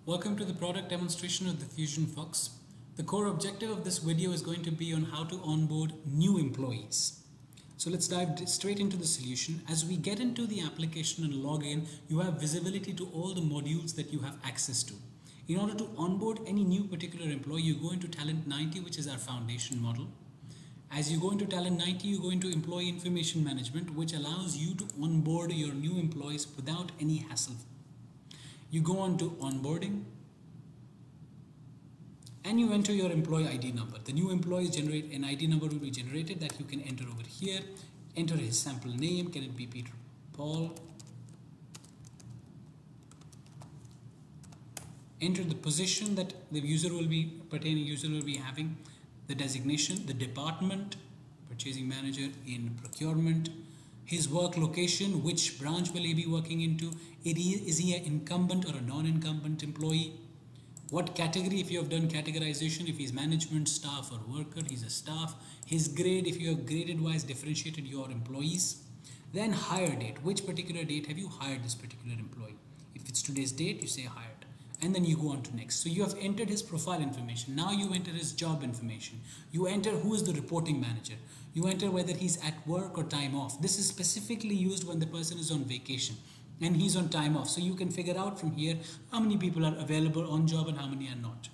Welcome to the product demonstration of the FusionFox. The core objective of this video is going to be on how to onboard new employees. So let's dive straight into the solution. As we get into the application and log in, you have visibility to all the modules that you have access to. In order to onboard any new particular employee, you go into Talent 90, which is our foundation model. As you go into Talent 90, you go into Employee Information Management, which allows you to onboard your new employees without any hassle. You go on to onboarding and you enter your employee ID number. The new employees generate an ID number will be generated that you can enter over here. Enter his sample name. Can it be Peter Paul? Enter the position that the user will be having, the designation, the department, purchasing manager in procurement, his work location, which branch will he be working into, is he an incumbent or a non-incumbent employee, what category, if you have done categorization, if he's management, staff or worker, he's a staff, his grade, if you have graded wise differentiated your employees, then hire date, which particular date have you hired this particular employee. If it's today's date, you say hired. And then you go on to next. So you have entered his profile information. Now you enter his job information. You enter who is the reporting manager. You enter whether he's at work or time off. This is specifically used when the person is on vacation and he's on time off. So you can figure out from here how many people are available on job and how many are not.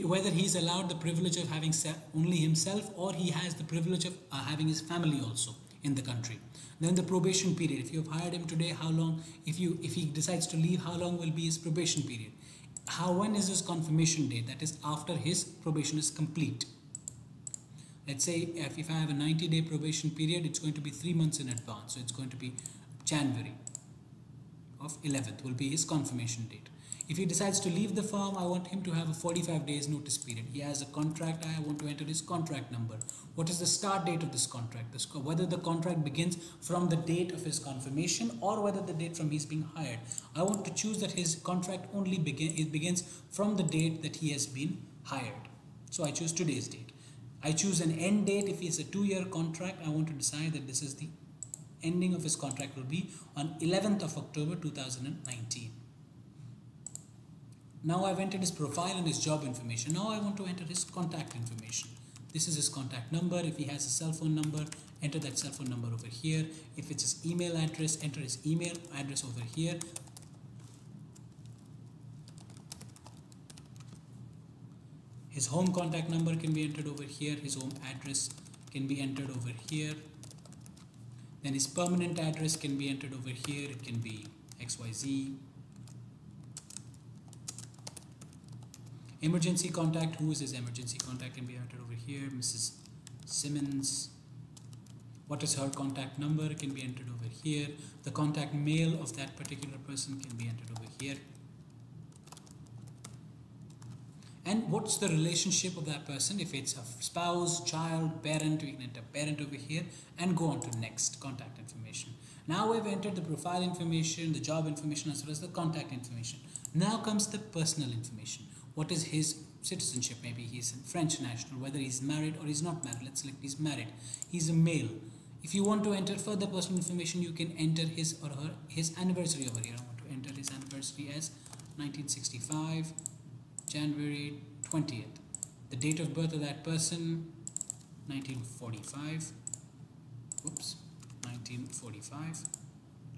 Whether he's allowed the privilege of having only himself or he has the privilege of having his family also in the country. Then the probation period. If you have hired him today, how long? If he decides to leave, how long will be his probation period? When is his confirmation date? That is after his probation is complete. Let's say if I have a 90-day probation period, it's going to be 3 months in advance. So it's going to be January of 11th will be his confirmation date. If he decides to leave the firm, I want him to have a 45 days notice period. He has a contract, I want to enter his contract number. What is the start date of this contract? Whether the contract begins from the date of his confirmation or whether the date from he's being hired. I want to choose that his contract only begins from the date that he has been hired. So I choose today's date. I choose an end date. If it's a 2-year contract, I want to decide that this is the ending of his contract will be on 11th of October 2019. Now I've entered his profile and his job information. Now I want to enter his contact information. This is his contact number. If he has a cell phone number, enter that cell phone number over here. If it's his email address, enter his email address over here. His home contact number can be entered over here. His home address can be entered over here. Then his permanent address can be entered over here. It can be XYZ. Emergency contact, who is his emergency contact, can be entered over here. Mrs. Simmons. What is her contact number can be entered over here. The contact mail of that particular person can be entered over here. And what's the relationship of that person? If it's a spouse, child, parent, we can enter parent over here and go on to next, contact information. Now we've entered the profile information, the job information as well as the contact information. Now comes the personal information. What is his citizenship? Maybe he's a French national, whether he's married or he's not married. Let's select he's married. He's a male. If you want to enter further personal information, you can enter his or her, his anniversary over here. I want to enter his anniversary as 1965, January 20th. The date of birth of that person, 1945. Oops, 1945.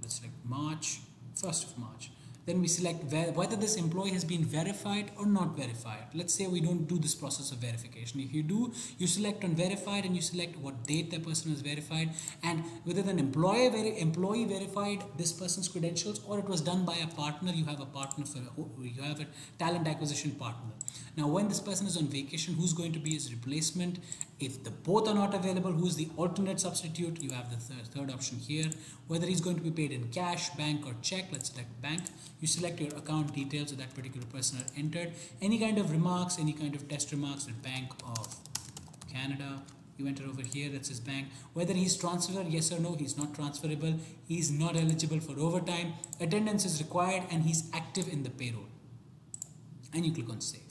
Let's select March, 1st of March. Then we select whether this employee has been verified or not verified. Let's say we don't do this process of verification. If you do, you select on verified and you select what date the person is verified and whether an employee verified this person's credentials or it was done by a partner. You have a partner you have a talent acquisition partner. Now when this person is on vacation, who's going to be his replacement? If the both are not available, who's the alternate substitute? You have the third option here. Whether he's going to be paid in cash, bank or check. Let's select bank. You select your account details of that particular person are entered. Any kind of remarks, any kind of test remarks with Bank of Canada. You enter over here, that's his bank. Whether he's transferred, yes or no, he's not transferable. He's not eligible for overtime. Attendance is required and he's active in the payroll. And you click on save.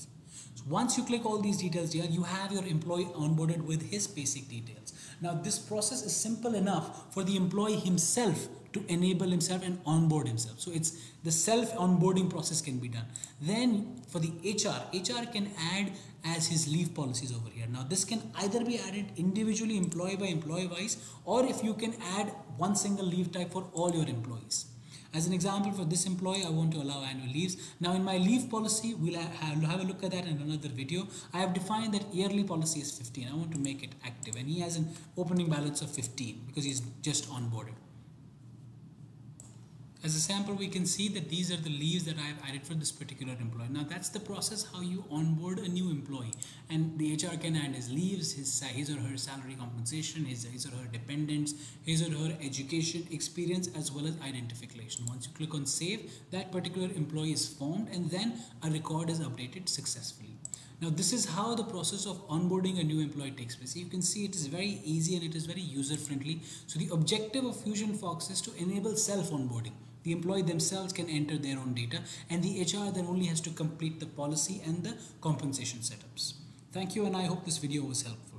So once you click all these details here, you have your employee onboarded with his basic details. Now this process is simple enough for the employee himself to enable himself and onboard himself. So it's the self onboarding process can be done. Then for the HR can add as his leave policies over here. Now this can either be added individually, employee by employee wise, or if you can add one single leave type for all your employees. As an example, for this employee, I want to allow annual leaves. Now in my leave policy, we'll have a look at that in another video. I have defined that yearly policy is 15. I want to make it active, and he has an opening balance of 15 because he's just onboarded. As a sample, we can see that these are the leaves that I have added for this particular employee. Now that's the process how you onboard a new employee, and the HR can add his leaves, his or her salary compensation, his or her dependents, his or her education, experience, as well as identification. Once you click on save, that particular employee is formed, and then a record is updated successfully. Now this is how the process of onboarding a new employee takes place. You can see it is very easy and it is very user friendly. So the objective of FusionFox is to enable self onboarding. The employee themselves can enter their own data, and the HR then only has to complete the policy and the compensation setups. Thank you, and I hope this video was helpful.